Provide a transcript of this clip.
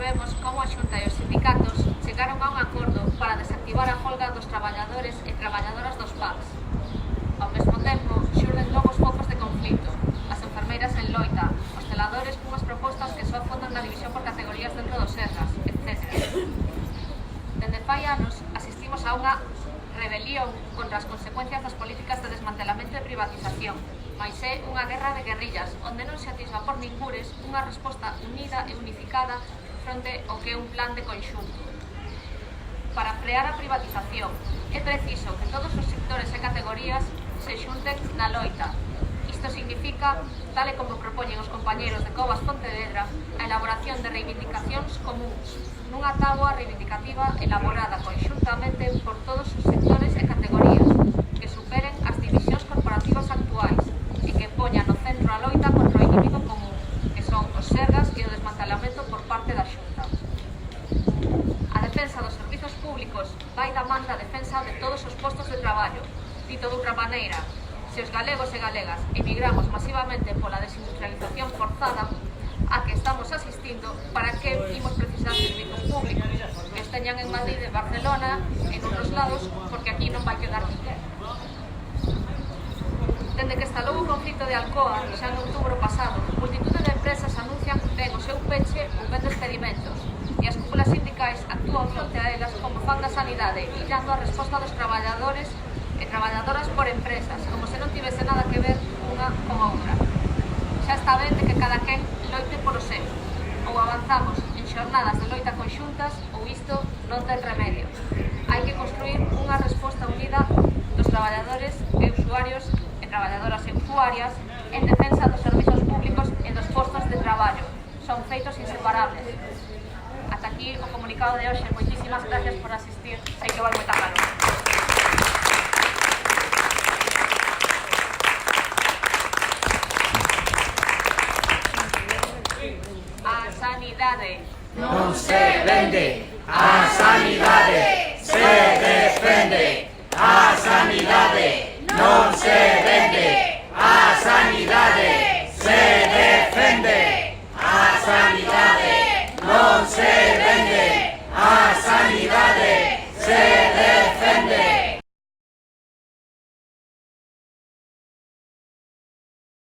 vemos como a Xunta e os sindicatos chegaron a un acordo para desactivar a folga dos traballadores e traballadoras dos PACs. Ao mesmo tempo, xurden novos focos de conflito, as enfermeiras en loita, os celadores cunhas propostas que só afondan na división por categorías dentro dos Sergas, etc. Dende fai anos, asistimos a unha rebelión contra as consecuencias das políticas de desmantelamento e privatización, mais é unha guerra de guerrillas, onde non se atisba por ningures unha resposta unida e unificada fronte ao que é un plan de conxunto. Para frear a privatización, é preciso que todos os sectores e categorías se xunten na loita. Isto significa, tal e como propoñen os compañeiros de Covas Pontevedra, a elaboración de reivindicacións comúns, nunha táboa reivindicativa elaborada conxuntamente por todos os sectores e categorías, que superen as divisións corporativas actuais e que poñan no centro a loita contra o inimigo común, que son os Sergas e o desmantelamento por parte da Xunta. A defensa dos servizos públicos vai da man da defensa de todos os postos de traballo. Dito doutra maneira, se os galegos e galegas emigramos masivamente pola desindustrialización forzada a que estamos asistindo, para que imos precisar servizos públicos que os teñan en Madrid e Barcelona e en outros lados, porque aquí non vai quedar ninguén. Dende que estalou o conflito de Alcoa, xa en outubro pasado, multitude de empresas anuncian ben o seu peche ou ben despedimentos, e as cúpulas sindicais actúan fronte a elas como fan da sanidade, illando a resposta dos traballadores e traballadoras por empresas, como se non tivese nada que ver unha con outra. Xa está ben de que cada quen loite por o seu. Ou avanzamos en xornadas de loita conxuntas ou isto non ten remedio. Hai que construir unha resposta unida dos traballadores e usuarios e traballadoras e usuarias en defensa dos servizos públicos e dos postos de traballo. Son feitos inseparables. Ata aquí o comunicado de hoxe. Moitísimas gracias por asistir. Sei que vai moita calor. A sanidade non se vende, a sanidade se defende, a sanidade non se